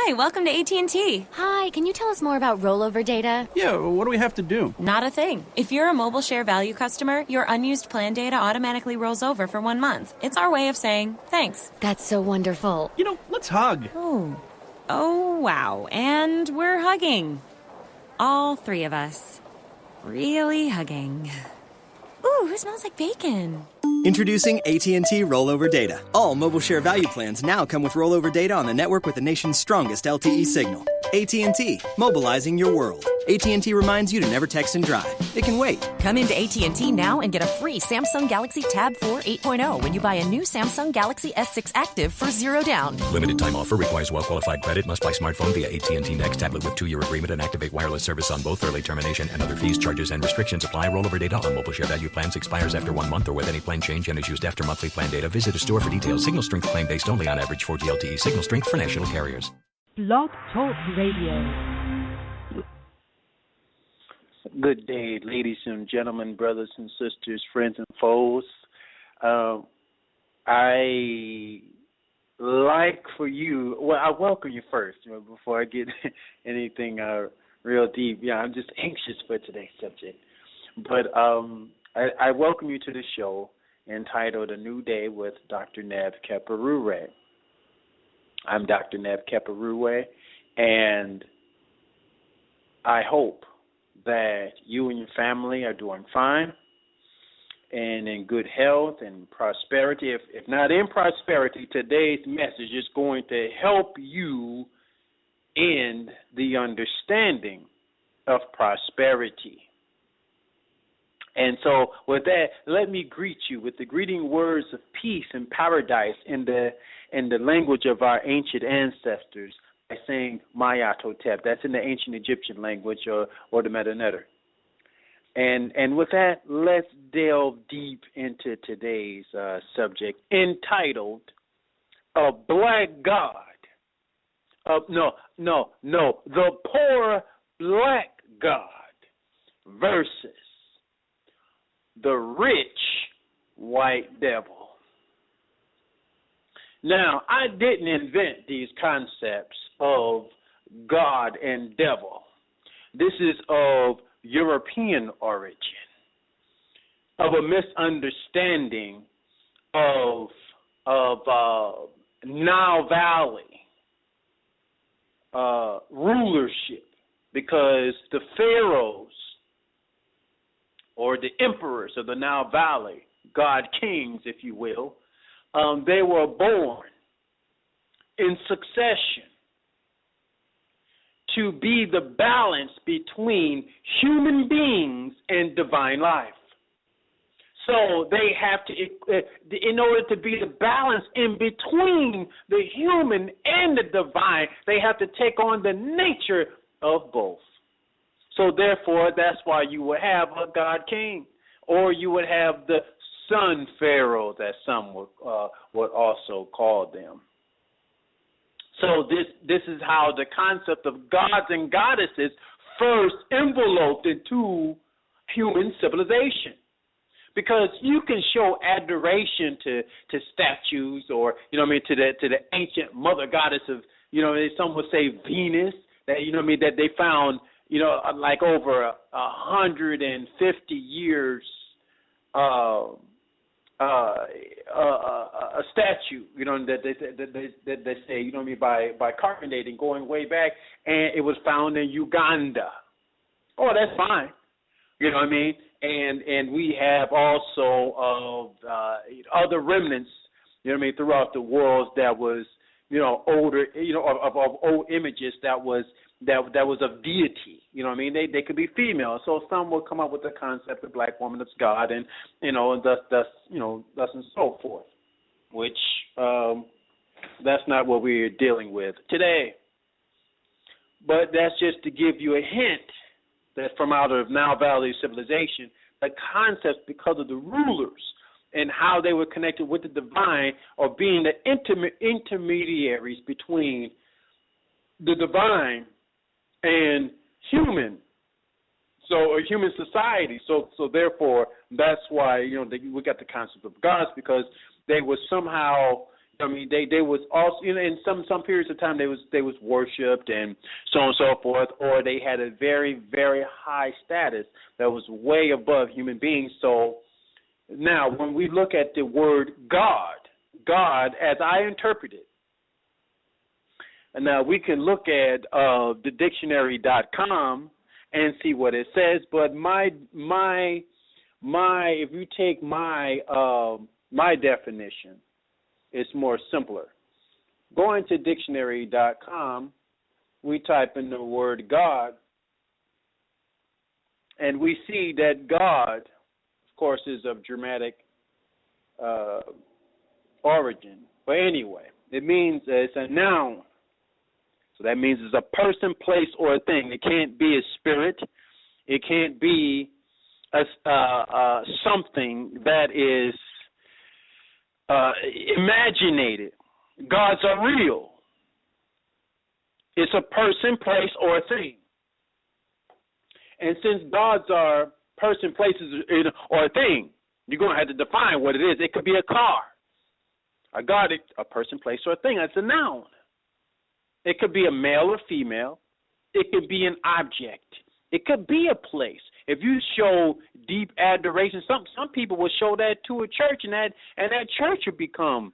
Hi, welcome to AT&T. Hi, can you tell us more about rollover data? Yeah, what do we have to do? Not a thing. If you're a Mobile Share Value customer, your unused plan data automatically rolls over for 1 month. It's our way of saying thanks. That's so wonderful. Let's hug. Oh, wow. And we're hugging. All three of us. Really hugging. Ooh, who smells like bacon? Introducing AT&T Rollover Data. All Mobile Share Value plans now come with rollover data on the network with the nation's strongest LTE signal. AT&T, mobilizing your world. AT&T reminds you to never text and drive. It can wait. Come into AT&T now and get a free Samsung Galaxy Tab 4 8.0 when you buy a new Samsung Galaxy S6 Active for $0 down. Limited time offer requires well-qualified credit. Must buy smartphone via AT&T Next tablet with 2-year agreement and activate wireless service on both. Early termination and other fees, charges, and restrictions apply. Rollover data on Mobile Share Value plans expires after 1 month or with any plan change and is used after monthly plan data. Visit a store for details. Signal strength claim based only on average 4G LTE signal strength for national carriers. Blog Talk Radio. Good day, ladies and gentlemen, brothers and sisters, friends and foes. I welcome you first, before I get anything real deep. Yeah, I'm just anxious for today's subject. But I welcome you to the show entitled A New Day with Dr.Nebkheperure-The. I'm Dr. Nebkheperure-The, and I hope that you and your family are doing fine and in good health and prosperity. If not in prosperity, today's message is going to help you in the understanding of prosperity. And so with that, let me greet you with the greeting words of peace and paradise in the language of our ancient ancestors by saying Mayatotep. That's in the ancient Egyptian language or the Meta Netter. And with that, let's delve deep into today's subject entitled A Black God. The Poor Black God versus the Rich White Devil. Now, I didn't invent these concepts of God and devil. This is of European origin, of a misunderstanding of Nile Valley rulership, because the pharaohs or the emperors of the Nile Valley, god kings, if you will, they were born in succession to be the balance between human beings and divine life. So they have to, in order to be the balance in between the human and the divine, they have to take on the nature of both. So therefore, that's why you would have a god king, or you would have the sun pharaoh, that some would also call them. So this is how the concept of gods and goddesses first enveloped into human civilization. Because you can show adoration to statues, or to the ancient mother goddess of, some would say Venus, that that they found like over 150 years a statue, that they say, by carbonating, going way back, and it was found in Uganda. Oh, that's fine. And we have also other remnants, throughout the world that was, older, of old images that was of deity. They could be female. So some will come up with the concept of black woman as God, and thus and so forth, which that's not what we're dealing with today. But that's just to give you a hint that from out of Nile Valley civilization, the concepts, because of the rulers and how they were connected with the divine, or being the intermediaries between the divine and human, so a human society. So therefore, that's why we got the concept of gods, because they were somehow I mean, they was also, in some periods of time they was worshipped and so on and so forth, or they had a very, very high status that was way above human beings. So now when we look at the word God as I interpret it, and now we can look at the dictionary.com and see what it says. But my if you take my definition, it's more simpler. Going to dictionary.com, we type in the word God, and we see that God, of course, is of Germanic origin. But anyway, it means it's a noun. So that means it's a person, place, or a thing. It can't be a spirit. It can't be something that is imaginated. Gods are real. It's a person, place, or a thing. And since gods are person, places, or a thing, you're going to have to define what it is. It could be a car. A god, a person, place, or a thing. That's a noun. It could be a male or female. It could be an object. It could be a place. If you show deep adoration, some people will show that to a church, and that church will become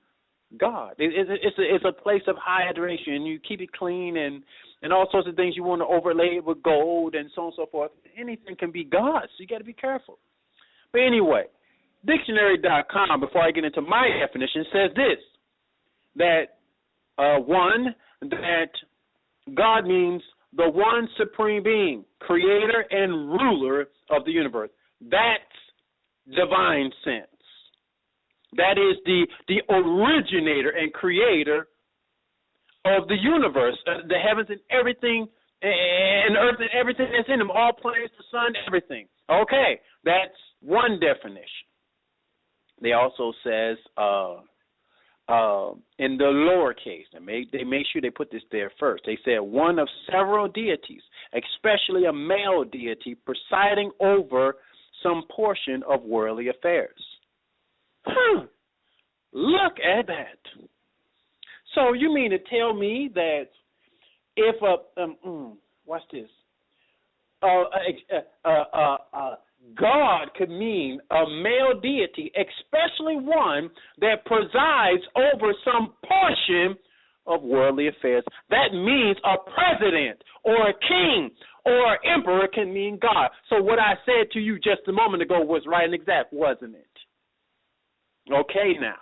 God. It's a place of high adoration, and you keep it clean and all sorts of things. You want to overlay it with gold and so on and so forth. Anything can be God, so you got to be careful. But anyway, dictionary.com, before I get into my definition, says this, that that God means the one supreme being, creator and ruler of the universe. That's divine sense. That is the originator and creator of the universe, the heavens and everything, and earth and everything that's in them, all planets, the sun, everything. Okay, that's one definition. They also says in the lowercase, they make sure they put this there first. They said one of several deities, especially a male deity, presiding over some portion of worldly affairs. Look at that. So you mean to tell me that if watch this, God could mean a male deity, especially one that presides over some portion of worldly affairs. That means a president or a king or emperor can mean God. So what I said to you just a moment ago was right and exact, wasn't it? Okay, now.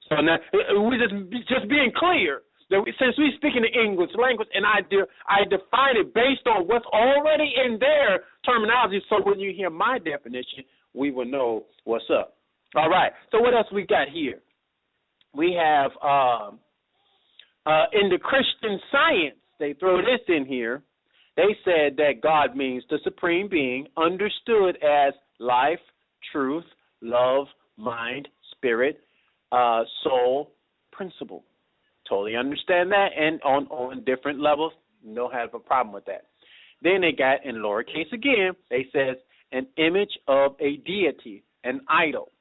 So now we're just being clear. Since we speak in the English language, and I define it based on what's already in their terminology, so when you hear my definition, we will know what's up. All right, so what else we got here? We have, in the Christian Science, they throw this in here. They said that God means the supreme being, understood as life, truth, love, mind, spirit, soul, principle. Totally understand that, and on different levels, don't have a problem with that. Then they got, in lowercase again, they says an image of a deity, an idol.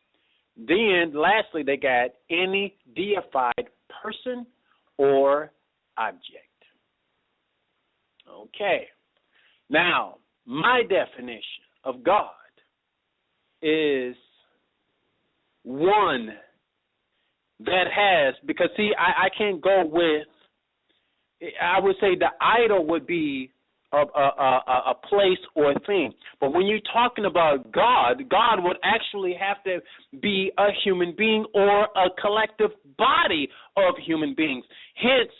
Then, lastly, they got any deified person or object. Okay. Now, my definition of God is one that has, because see, I can't go with, I would say the idol would be a place or a thing. But when you're talking about God, God would actually have to be a human being or a collective body of human beings. Hence,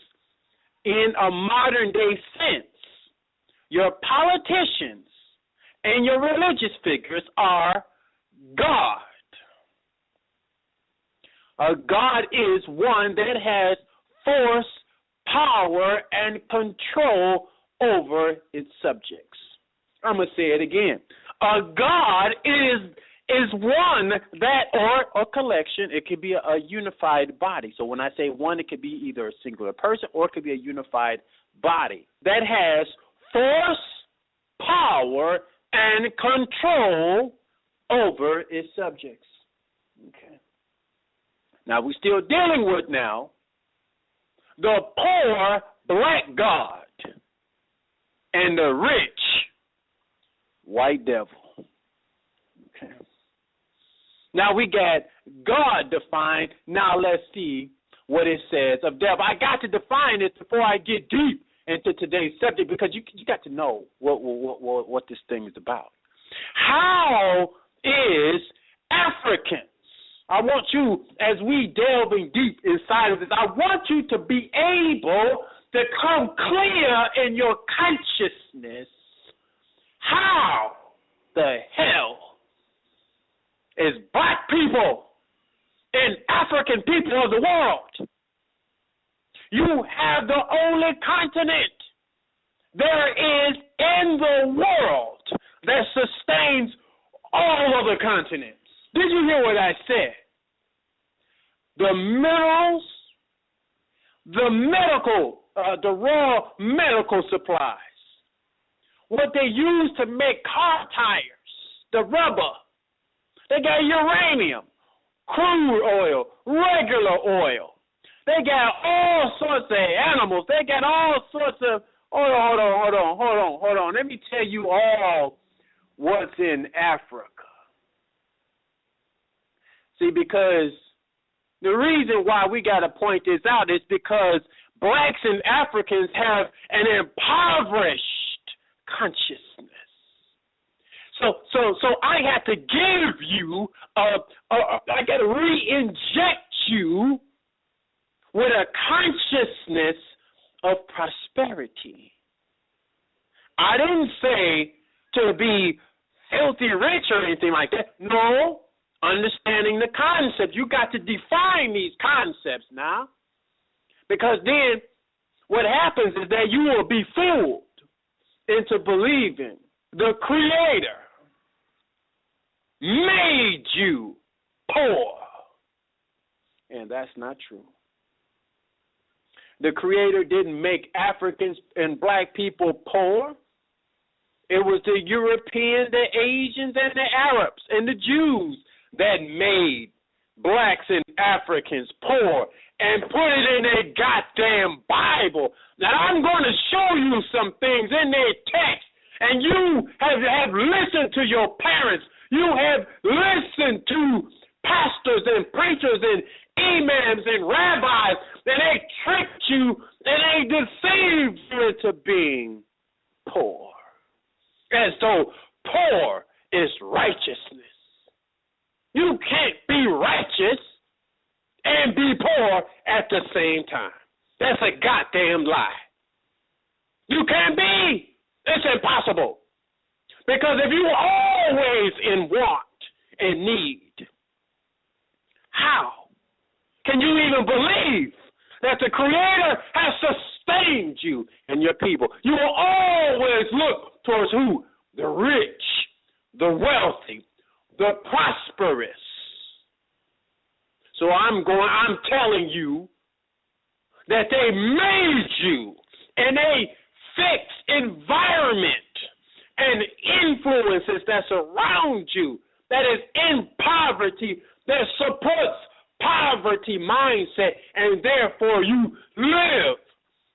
in a modern day sense, your politicians and your religious figures are God. God is one that has force, power, and control over its subjects. I'm going to say it again. A God is one that, or a collection, it could be a unified body. So when I say one, it could be either a singular person or it could be a unified body that has force, power, and control over its subjects. Okay. Now, we're still dealing with now the poor black God and the rich white devil. Okay. Now we got God defined. Now let's see what it says of devil. I got to define it before I get deep into today's subject, because you got to know what this thing is about. How is Africans? I want you, as we delving deep inside of this, I want you to be able to come clear in your consciousness. How the hell is black people and African people of the world? You have the only continent there is in the world that sustains all other continents. Did you hear what I said? The minerals, the medical, the raw medical supplies, what they use to make car tires, the rubber. They got uranium, crude oil, regular oil. They got all sorts of animals. They got all sorts of, hold on. Let me tell you all what's in Africa. See, because the reason why we got to point this out is because blacks and Africans have an impoverished consciousness. So I have to give you, I got to re-inject you with a consciousness of prosperity. I didn't say to be filthy rich or anything like that. No, understanding the concept. You got to define these concepts now, because then what happens is that you will be fooled into believing the Creator made you poor. And that's not true. The Creator didn't make Africans and black people poor. It was the Europeans, the Asians, and the Arabs, and the Jews that made blacks and Africans poor and put it in their goddamn Bible. Now, I'm going to show you some things in their text, and you have listened to your parents. You have listened to pastors and preachers and imams and rabbis, and they tricked you and they deceived you into being poor. And so poor is righteousness. You can't be righteous and be poor at the same time. That's a goddamn lie. You can't be. It's impossible. Because if you're always in want and need, how can you even believe that the Creator has sustained you and your people? You will always look towards who? The rich, the wealthy, the prosperous. So I'm telling you that they made you in a fixed environment and influences that surround you, that is in poverty, that supports poverty mindset, and therefore you live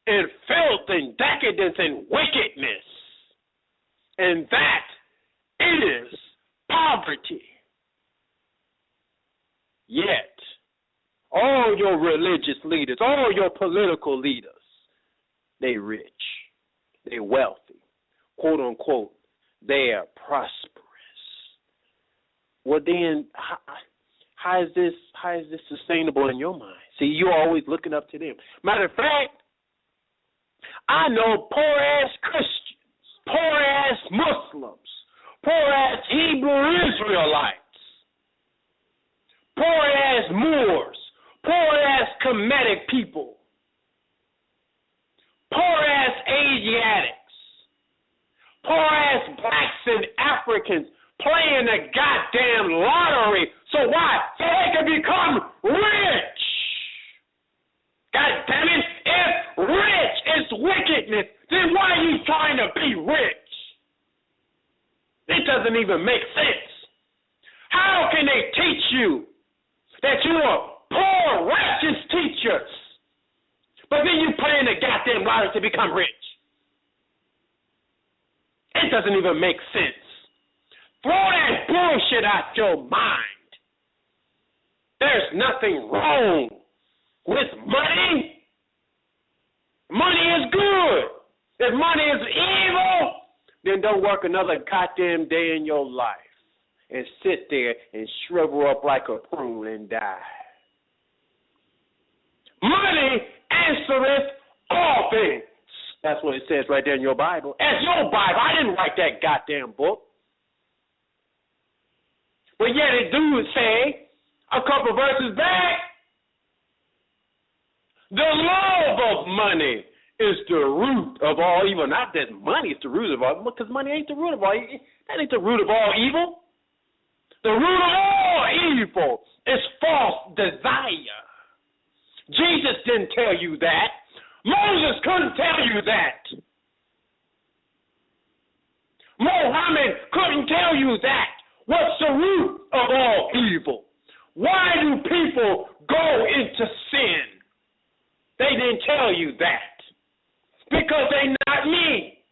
in filth and decadence and wickedness. And that is poverty. Yet, all your religious leaders, all your political leaders, they rich, they wealthy, quote unquote, they are prosperous. Well then, how is this sustainable in your mind? See, you're always looking up to them. Matter of fact, I know poor-ass Christians, poor-ass Muslims, poor-ass Hebrew Israelites, poor-ass Moors, poor-ass Kemetic people, poor-ass Asiatics, poor-ass blacks and Africans playing the goddamn lottery. So why? So they can become rich. God damn it. If rich is wickedness, then why are you trying to be rich? It doesn't even make sense. How can they teach you that you are poor, righteous teachers. But then you playing the goddamn lottery to become rich. It doesn't even make sense. Throw that bullshit out your mind. There's nothing wrong with money. Money is good. If money is evil, then don't work another goddamn day in your life and sit there and shrivel up like a prune and die. Money answereth all things. That's what it says right there in your Bible. That's your Bible. I didn't write that goddamn book. But yet it do say, a couple verses back, the love of money is the root of all evil. Not that money is the root of all evil, because money ain't the root of all evil. That ain't the root of all evil. The root of all evil is false desire. Jesus didn't tell you that. Moses couldn't tell you that. Muhammad couldn't tell you that. What's the root of all evil? Why do people go into sin? They didn't tell you that. Because they're not me.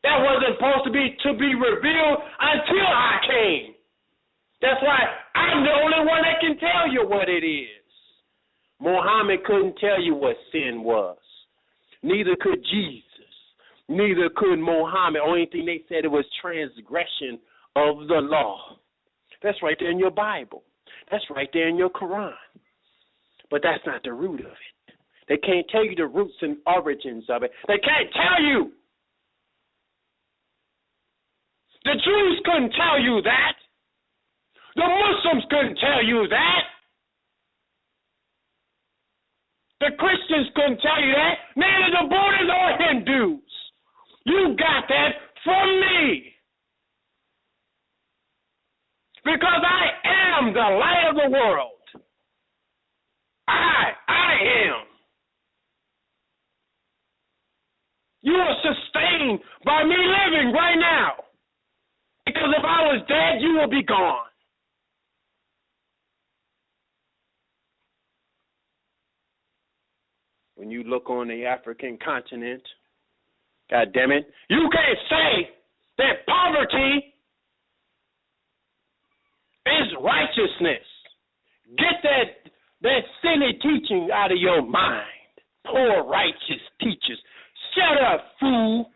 That wasn't supposed to be revealed until I came. That's why I'm the only one that can tell you what it is. Muhammad couldn't tell you what sin was. Neither could Jesus. Neither could Muhammad. Only thing they said, it was transgression of the law. That's right there in your Bible. That's right there in your Quran. But that's not the root of it. They can't tell you the roots and origins of it. They can't tell you. The Jews couldn't tell you that. The Muslims couldn't tell you that. The Christians couldn't tell you that. Neither the Buddhists or Hindus. You got that from me. Because I am the light of the world. I am. You are sustained by me living right now. Because if I was dead, you would be gone. When you look on the African continent, God damn it, you can't say that poverty is righteousness. Get that silly teaching out of your mind. Poor righteous teachers. Shut up, fool.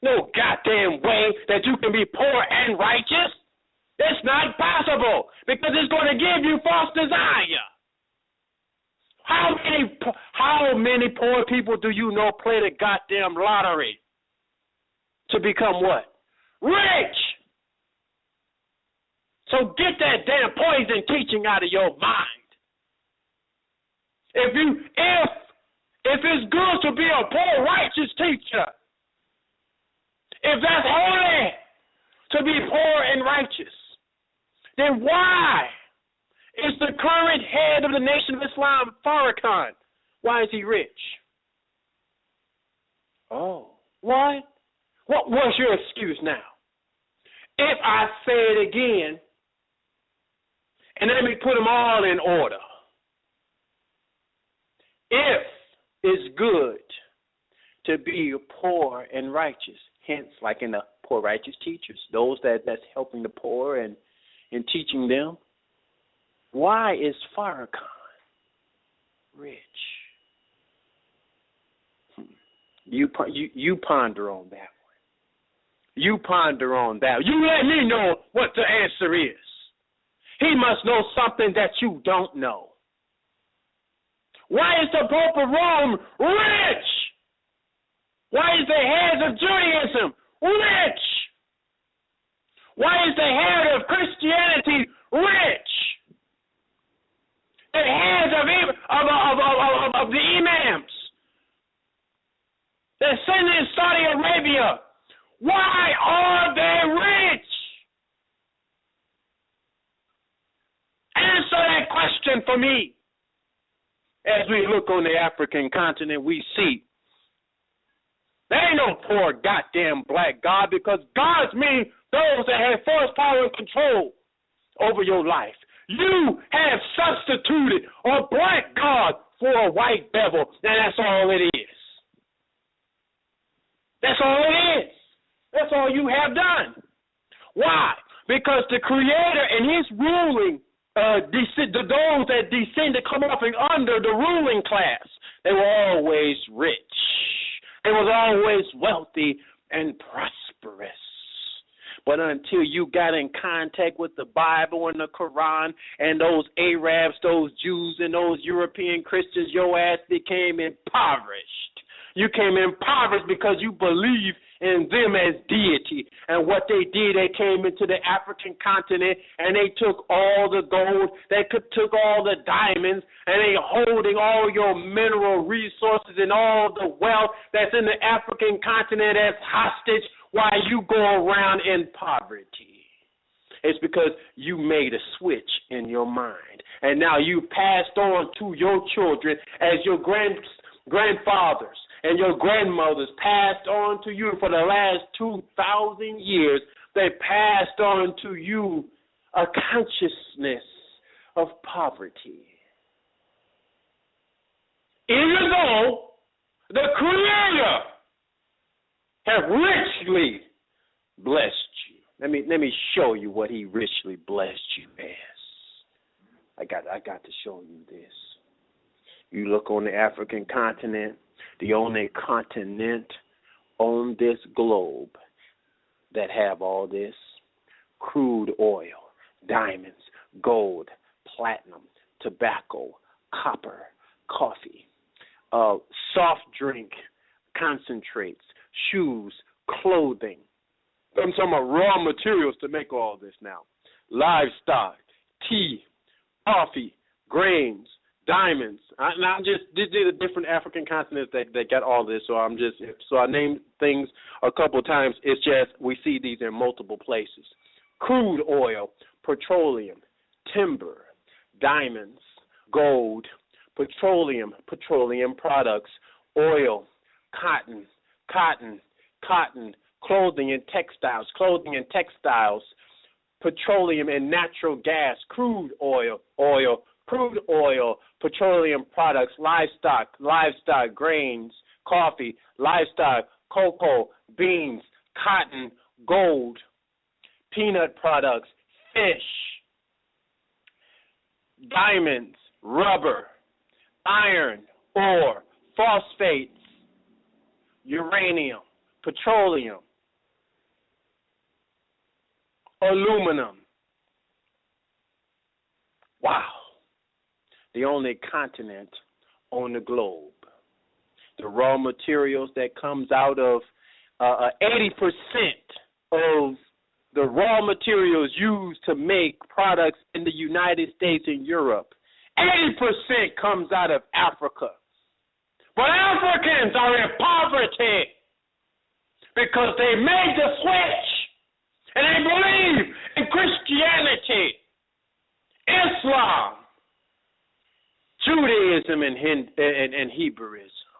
No goddamn way that you can be poor and righteous. It's not possible because it's going to give you false desire. How many poor people do you know play the goddamn lottery to become what? Rich. So get that damn poison teaching out of your mind. If it's good to be a poor righteous teacher, if that's holy to be poor and righteous, then why is the current head of the Nation of Islam, Farrakhan, why is he rich? Oh, what? What was your excuse now? If I say it again, and let me put them all in order. If it's good to be poor and righteous, hence like in the poor righteous teachers, those that's helping the poor and teaching them, why is Farrakhan rich? You ponder on that one. You ponder on that. You let me know what the answer is. He must know something that you don't know. Why is the Pope of Rome rich? Why is the head of Judaism rich? Why is the head of Christianity rich? The heads of the imams that send in Saudi Arabia, why are they rich? Answer that question for me. As we look on the African continent, we see there ain't no poor goddamn black God, because gods mean those that have force, power, and control over your life. You have substituted a black God for a white devil, and that's all it is. That's all it is. That's all you have done. Why? Because the Creator and His ruling, those that descended, come up under the ruling class, they were always rich. They was always wealthy and prosperous. But until you got in contact with the Bible and the Quran and those Arabs, those Jews, and those European Christians, your ass became impoverished. You came impoverished because you believe in them as deity. And what they did, they came into the African continent and they took all the gold, they took all the diamonds, and they holding all your mineral resources and all the wealth that's in the African continent as hostage while you go around in poverty. It's because you made a switch in your mind. And now you passed on to your children as your grandfathers and your grandmothers passed on to you for the last 2,000 years. They passed on to you a consciousness of poverty. Even though the Creator have richly blessed you. Let me show you what He richly blessed you as. I got to show you this. You look on the African continent, the only continent on this globe that have all this: crude oil, diamonds, gold, platinum, tobacco, copper, coffee, soft drink, concentrates, shoes, clothing. I'm talking about raw materials to make all this now. Livestock, tea, coffee, grains, diamonds. These are the different African continents that got all this. So I named things a couple of times. It's just we see these in multiple places. Crude oil, petroleum, timber, diamonds, gold, petroleum products, oil, cotton, clothing and textiles, petroleum and natural gas, crude oil, petroleum products, livestock, grains, coffee, livestock, cocoa, beans, cotton, gold, peanut products, fish, diamonds, rubber, iron, ore, phosphates, uranium, petroleum, aluminum. Wow. The only continent on the globe. The raw materials that comes out of 80% of the raw materials used to make products in the United States and Europe, 80% comes out of Africa. But Africans are in poverty because they made the switch and they believe in Christianity, Islam, Judaism, and Hebrewism.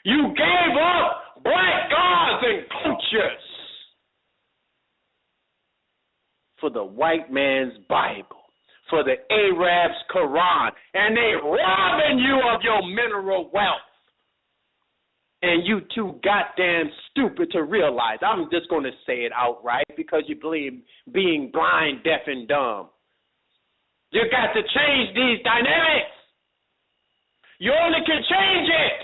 You gave up black gods and cultures for the white man's Bible, for the Arab's Quran, and they robbing you of your mineral wealth. And you too goddamn stupid to realize. I'm just going to say it outright because you believe being blind, deaf, and dumb. You got to change these dynamics. You only can change it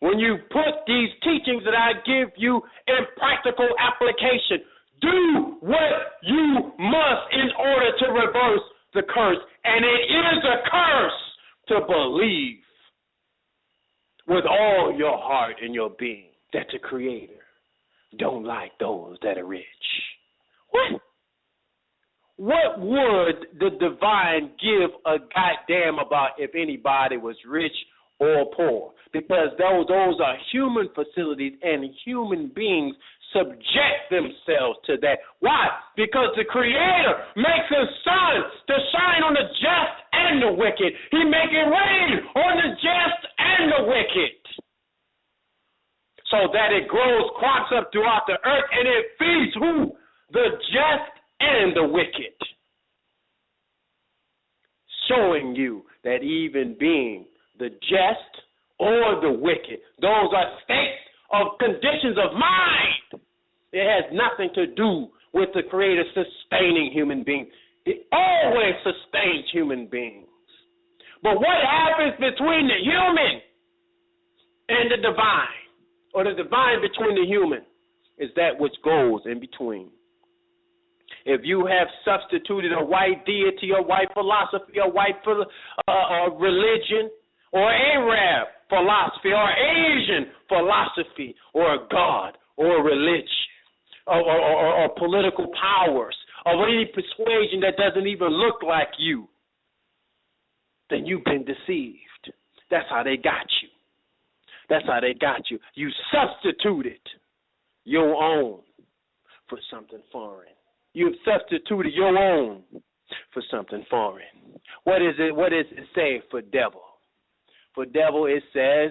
when you put these teachings that I give you in practical application. Do what you must in order to reverse the curse. And it is a curse to believe with all your heart and your being that the Creator don't like those that are rich. What would the divine give a goddamn about if anybody was rich or poor? Because those are human facilities and human beings subject themselves to that. Why? Because the Creator makes His sun to shine on the just and the wicked. He makes it rain on the just and the wicked, so that it grows crops up throughout the earth, and it feeds who? The just and the wicked. showing you that even being the just or the wicked, those are states of conditions of mind. It has nothing to do with the Creator sustaining human beings. It always sustains human beings. But what happens between the human and the divine, or the divine between the human, is that which goes in between. If you have substituted a white deity, a white philosophy, a white religion, or Arab philosophy, or Asian philosophy, or a god, or a religion, or political powers, or any persuasion that doesn't even look like you, then you've been deceived. That's how they got you. That's how they got you. You substituted your own for something foreign. You've substituted your own for something foreign. What is it? What does it say for devil? For devil, it says,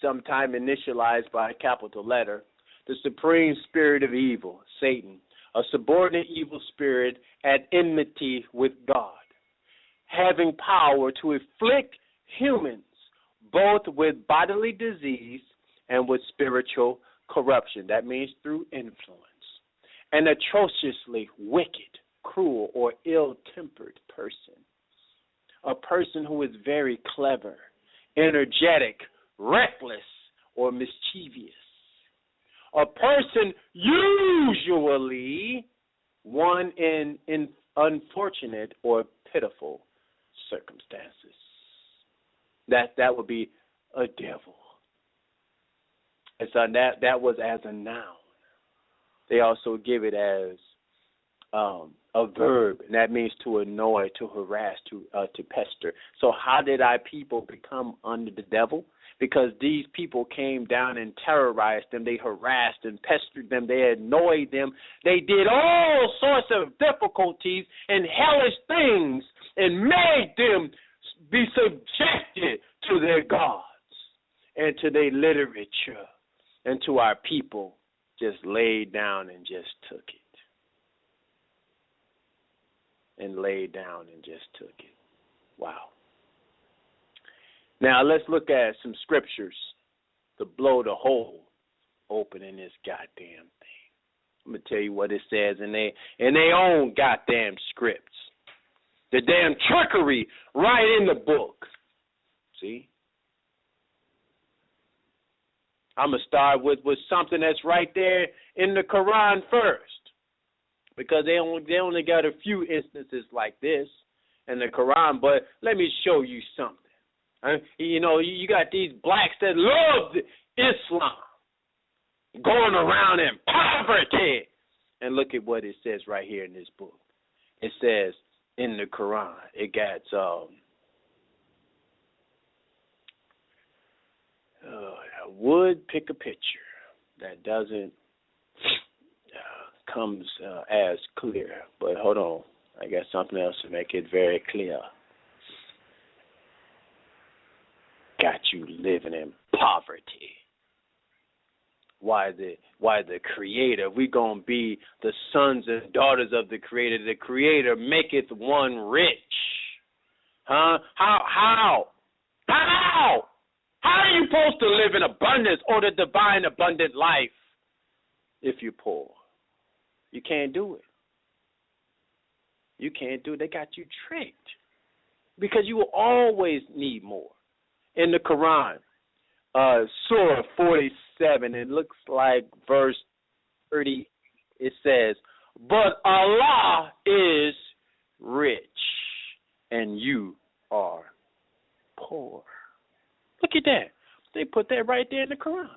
sometime initialized by a capital letter, the supreme spirit of evil, Satan, a subordinate evil spirit at enmity with God, having power to afflict humans both with bodily disease and with spiritual corruption. That means through influence. An atrociously wicked, cruel, or ill-tempered person. A person who is very clever, energetic, reckless, or mischievous. A person usually one in unfortunate or pitiful circumstances. That would be a devil. And so that was as a noun. They also give it as a verb, and that means to annoy, to harass, to pester. So how did our people become under the devil? Because these people came down and terrorized them. They harassed and pestered them. They annoyed them. They did all sorts of difficulties and hellish things and made them be subjected to their gods and to their literature, and to our people just laid down and just took it. And laid down and just took it. Wow. Now let's look at some scriptures to blow the hole open in this goddamn thing. I'm going to tell you what it says in their own goddamn scripts. The damn trickery right in the book. See? I'm going to start with something that's right there in the Quran first. Because they only got a few instances like this in the Quran. But let me show you something. You know, you got these blacks that love Islam going around in poverty. And look at what it says right here in this book. It says in the Quran, it got would pick a picture that doesn't comes as clear. But hold on, I got something else to make it very clear. Got you living in poverty. Why the Creator? We gonna be the sons and daughters of the Creator. The Creator maketh one rich. Huh? How? How are you supposed to live in abundance or the divine abundant life if you're poor? You can't do it. You can't do it. They got you tricked because you will always need more. In the Quran, Surah 47, it looks like verse 30, it says, but Allah is rich and you are poor. Look at that. They put that right there in the Quran.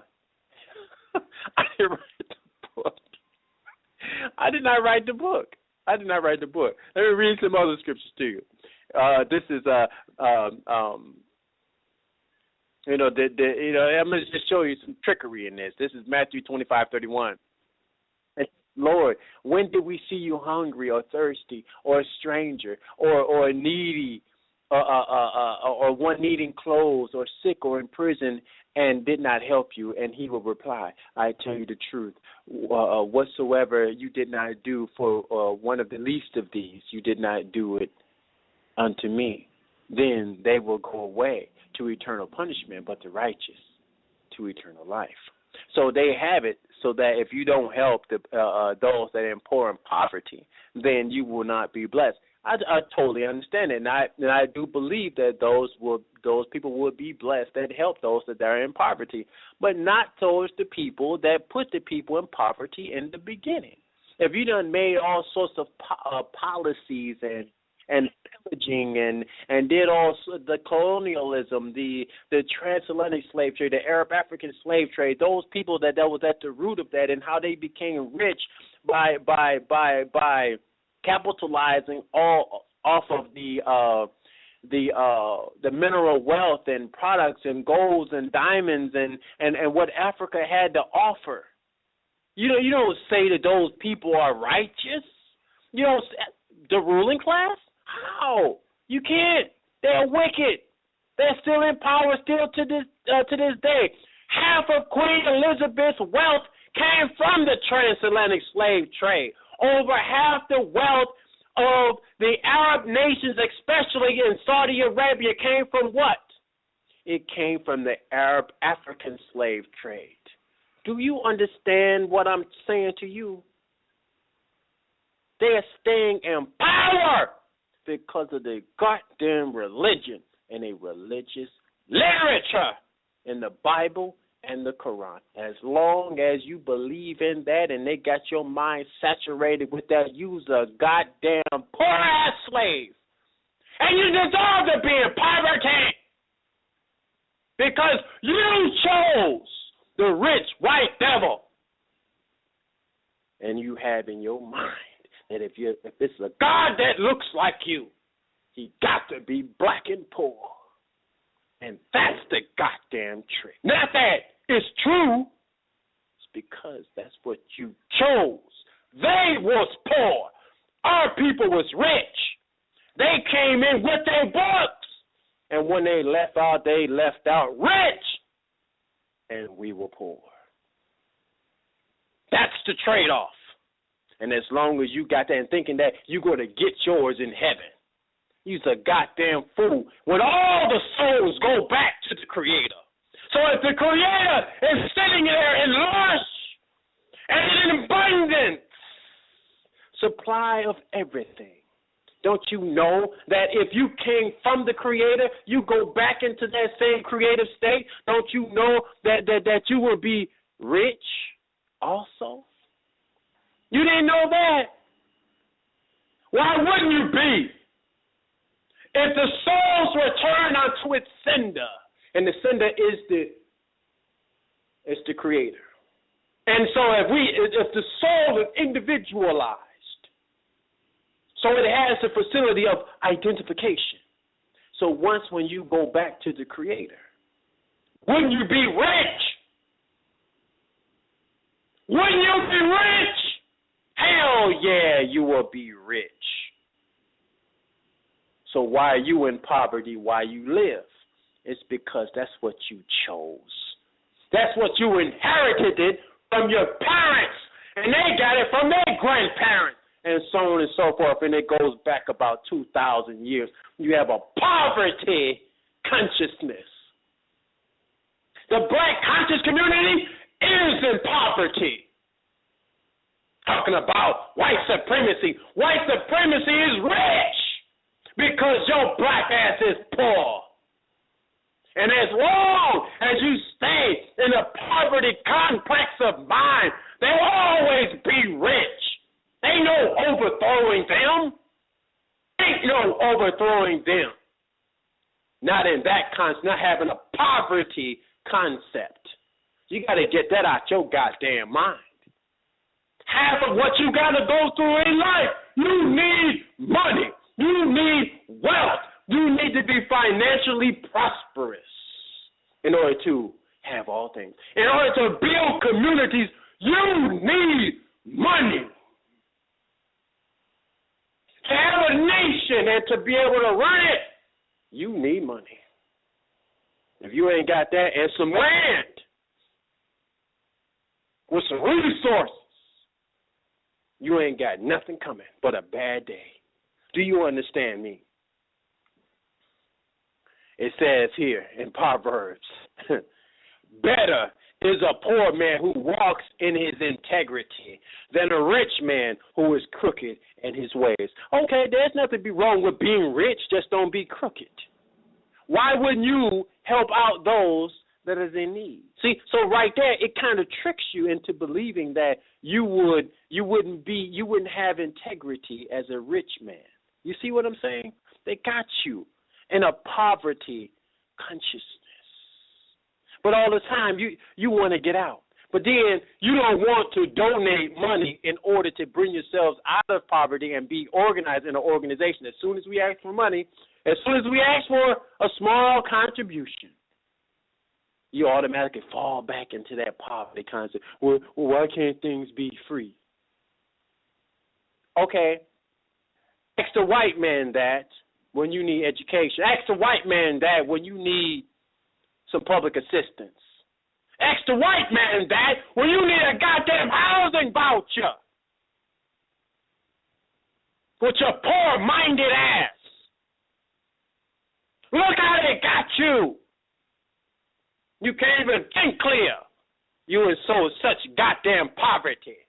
I didn't write the book. I did not write the book. Let me read some other scriptures to you. This is I'm going to just show you some trickery in this. This is Matthew 25:31. Lord, when did we see you hungry or thirsty or a stranger or needy or one needing clothes or sick or in prison and did not help you? And he will reply, I tell you the truth. Whatsoever you did not do for one of the least of these, you did not do it unto me, then they will go away to eternal punishment, but the righteous to eternal life. So they have it so that if you don't help those that are poor and poverty, then you will not be blessed. I totally understand it, and I do believe that those people will be blessed that help those that are in poverty, but not towards the people that put the people in poverty in the beginning. If you done made all sorts of policies and pillaging and did all the colonialism, the transatlantic slave trade, the Arab African slave trade, those people that was at the root of that, and how they became rich by capitalizing all off of the mineral wealth and products and golds and diamonds and what Africa had to offer. You don't say that those people are righteous. You don't. The ruling class? How? You can't. They're wicked. They're still in power still to this day. Half of Queen Elizabeth's wealth came from the transatlantic slave trade. Over half the wealth of the Arab nations, especially in Saudi Arabia, came from what? It came from the Arab African slave trade. Do you understand what I'm saying to you? They're staying in power because of the goddamn religion and a religious literature in the Bible and the Quran. As long as you believe in that and they got your mind saturated with that, you's a goddamn poor-ass slave. And you deserve to be in poverty because you chose the rich white devil. And you have in your mind that if it's a God that looks like you, he got to be black and poor. And that's the goddamn trick. Not that it's true. It's because that's what you chose. They was poor. Our people was rich. They came in with their books. And when they left out rich. And we were poor. That's the trade-off. And as long as you got that and thinking that you're going to get yours in heaven, you's a goddamn fool when all the souls go back to the Creator. So if the Creator is sitting there in lush and in abundance, supply of everything, don't you know that if you came from the Creator, you go back into that same creative state? Don't you know that you will be rich also? You didn't know that? Why wouldn't you be? If the souls return unto its sender, and the sender is the Creator. And so if the soul is individualized, so it has the facility of identification. So once when you go back to the Creator, wouldn't you be rich? Wouldn't you be rich? Hell yeah, you will be rich. So why are you in poverty while you live? It's because that's what you chose. That's what you inherited it from your parents, and they got it from their grandparents, and so on and so forth, and it goes back about 2,000 years. You have a poverty consciousness. The black conscious community is in poverty. Talking about white supremacy. White supremacy is rich because your black ass is poor. And as long as you stay in a poverty complex of mind, they'll always be rich. Ain't no overthrowing them. Ain't no overthrowing them. Not in that concept, not having a poverty concept. You got to get that out your goddamn mind. Half of what you got to go through in life, you need money. You need wealth. You need to be financially prosperous in order to have all things. In order to build communities, you need money. To have a nation and to be able to run it, you need money. If you ain't got that and some land with some resources, you ain't got nothing coming but a bad day. Do you understand me? It says here in Proverbs, better is a poor man who walks in his integrity than a rich man who is crooked in his ways. Okay, there's nothing to be wrong with being rich, just don't be crooked. Why wouldn't you help out those that are in need? See, so right there, it kind of tricks you into believing that you wouldn't have integrity as a rich man. You see what I'm saying? They got you in a poverty consciousness. But all the time, you want to get out. But then you don't want to donate money in order to bring yourselves out of poverty and be organized in an organization. As soon as we ask for money, as soon as we ask for a small contribution, you automatically fall back into that poverty concept. Well, why can't things be free? Okay. Ask the white man that when you need education. Ask the white man that when you need some public assistance. Ask the white man that when you need a goddamn housing voucher. With your poor-minded ass. Look how they got you. You can't even think clear. You in such goddamn poverty.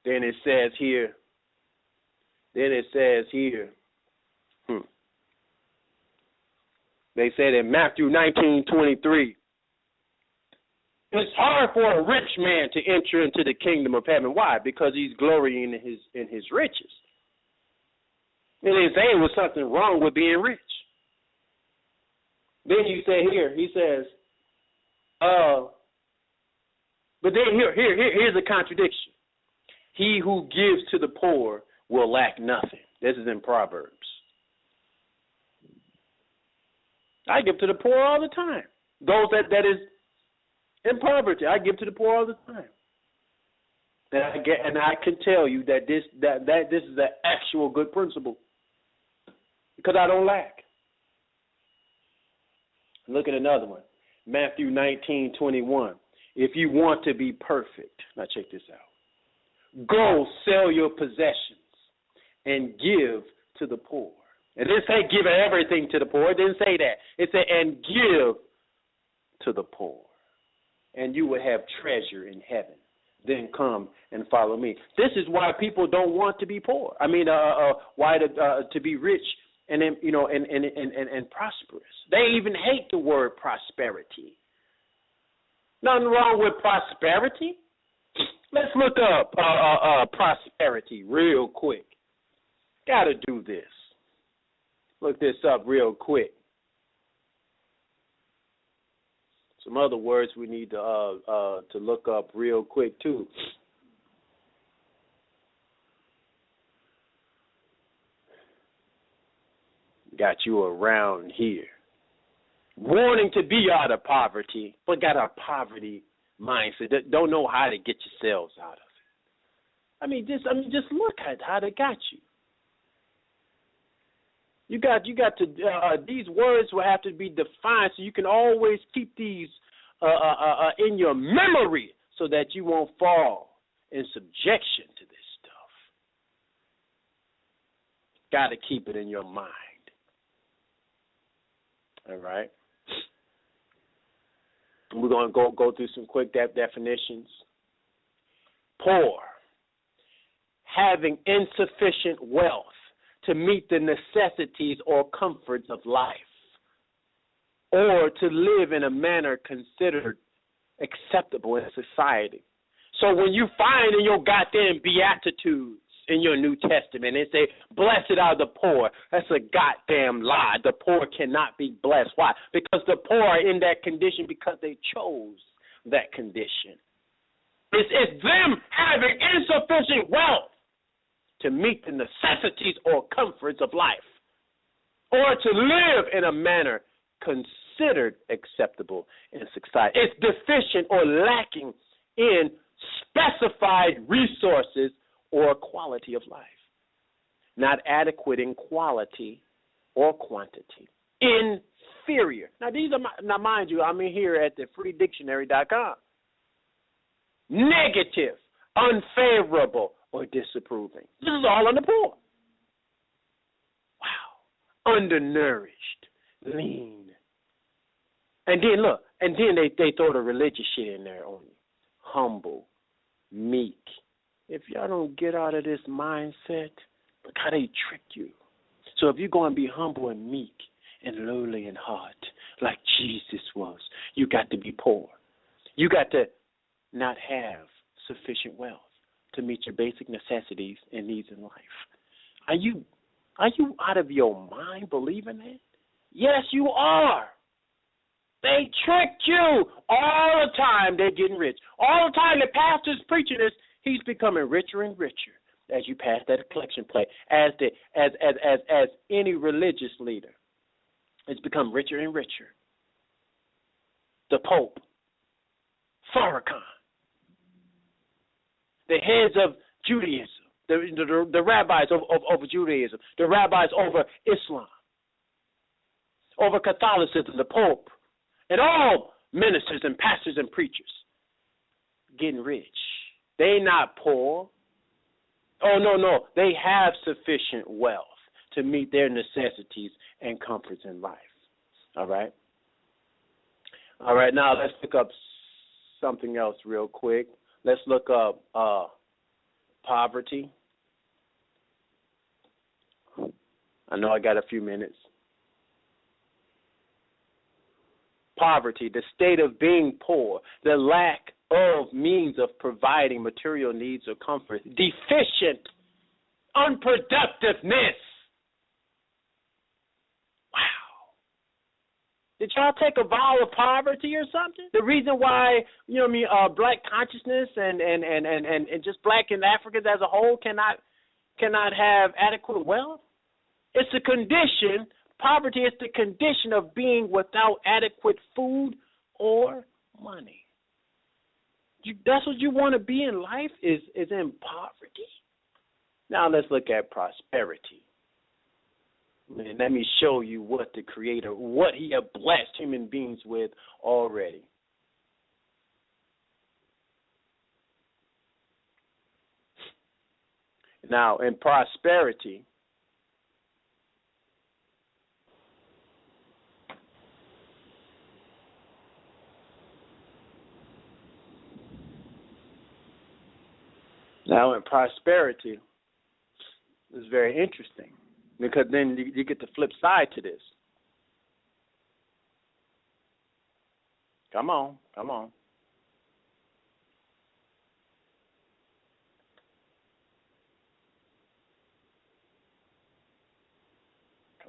Then it says here. They said in Matthew 19:23, it's hard for a rich man to enter into the kingdom of heaven. Why? Because he's glorying in his riches. And they say there was something wrong with being rich. Then you say here, he says, but then here's a contradiction. He who gives to the poor will lack nothing. This is in Proverbs. I give to the poor all the time. Those that is in poverty, I give to the poor all the time. And I can tell you that this is an actual good principle because I don't lack. Look at another one, Matthew 19:21. If you want to be perfect, now check this out. Go sell your possessions and give to the poor. It didn't say give everything to the poor. It didn't say that. It said, and give to the poor, and you will have treasure in heaven. Then come and follow me. This is why people don't want to be poor. I mean, why to be rich and and prosperous. They even hate the word prosperity. Nothing wrong with prosperity. Let's look up prosperity real quick. Got to do this. Look this up real quick. Some other words we need to look up real quick too. Got you around here, wanting to be out of poverty, but got a poverty mindset. Don't know how to get yourselves out of it. Just look at how they got you. You got to these words will have to be defined so you can always keep these in your memory so that you won't fall in subjection to this stuff. Got to keep it in your mind. All right. We're going to go through some quick definitions. Poor, having insufficient wealth to meet the necessities or comforts of life, or to live in a manner considered acceptable in society. So when you find in your goddamn Beatitudes in your New Testament, they say, blessed are the poor, that's a goddamn lie. The poor cannot be blessed. Why? Because the poor are in that condition because they chose that condition. It's them having insufficient wealth to meet the necessities or comforts of life, or to live in a manner considered acceptable in society. It's deficient or lacking in specified resources or quality of life. Not adequate in quality or quantity. Inferior. Now mind you, I'm in here at the freedictionary.com. Negative, unfavorable, or disapproving. This is all on the poor. undernourished, lean. And then they throw the religious shit in there on you. Humble, meek. If y'all don't get out of this mindset, look how they trick you. So if you're going to be humble and meek and lowly in heart, like Jesus was, you got to be poor. You got to not have sufficient wealth to meet your basic necessities and needs in life. Are you out of your mind believing that? Yes, you are. They tricked you all the time. They're getting rich. All the time the pastor's preaching this, he's becoming richer and richer as you pass that collection plate. As any religious leader, it's become richer and richer. The Pope, Farrakhan, the heads of Judaism, the rabbis over Judaism, the rabbis over Islam, over Catholicism, the Pope, and all ministers and pastors and preachers getting rich. They not poor. Oh, no. They have sufficient wealth to meet their necessities and comforts in life. All right? All right, now let's look up something else real quick. Let's look up poverty. I know I got a few minutes. Poverty, the state of being poor, the lack of means of providing material needs or comfort, deficient unproductiveness. Wow. Did y'all take a vow of poverty or something? The reason why, black consciousness and just black and Africans as a whole cannot have adequate wealth? It's a condition. Poverty is the condition of being without adequate food or money. That's what you want to be in life, is in poverty. Now let's look at prosperity. And let me show you what the Creator, what He has blessed human beings with already. Now, in prosperity, is very interesting, because then you get the flip side to this. Come on. Come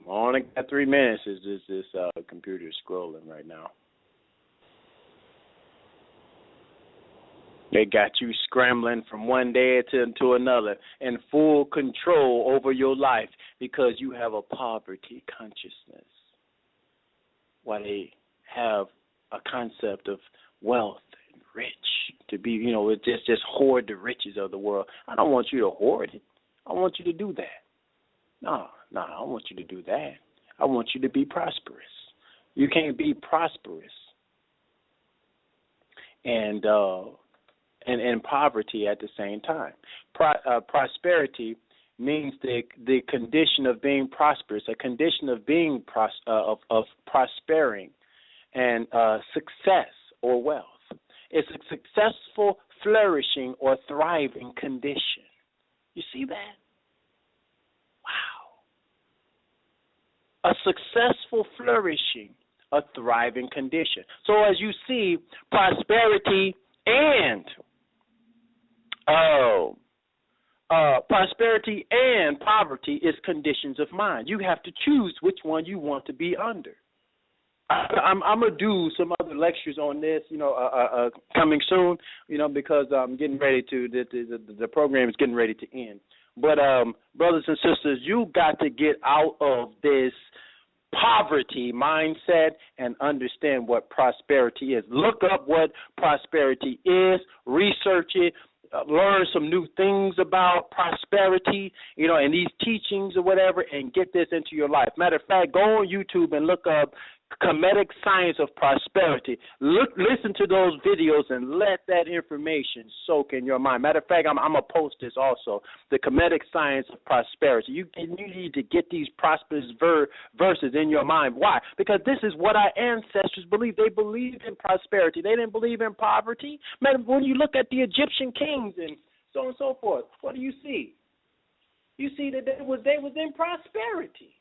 on, I got 3 minutes. This computer is scrolling right now. They got you scrambling from one day to another in full control over your life because you have a poverty consciousness. While they have a concept of wealth and rich, to be, just hoard the riches of the world. I don't want you to hoard it. I want you to do that. No, I don't want you to do that. I want you to be prosperous. You can't be prosperous and poverty at the same time. Prosperity means the condition of being prosperous, a condition of being of prospering and success or wealth. It's a successful, flourishing, or thriving condition. You see that? Wow. A successful, flourishing, a thriving condition. So as you see, prosperity and poverty is conditions of mind. You have to choose which one you want to be under. I'm going to do some other lectures on this, coming soon, because I'm getting ready to, the program is getting ready to end. But, brothers and sisters, you got to get out of this poverty mindset and understand what prosperity is. Look up what prosperity is, research it, learn some new things about prosperity, and these teachings or whatever, and get this into your life. Matter of fact, go on YouTube and look up Comedic Science of Prosperity. Listen to those videos and let that information soak in your mind. Matter of fact, I'm going to post this also, the Comedic Science of Prosperity. You need to get these prosperous verses in your mind. Why? Because this is what our ancestors believed. They believed in prosperity. They didn't believe in poverty. Man, when you look at the Egyptian kings and so on and so forth, what do you see? You see that they was in prosperity.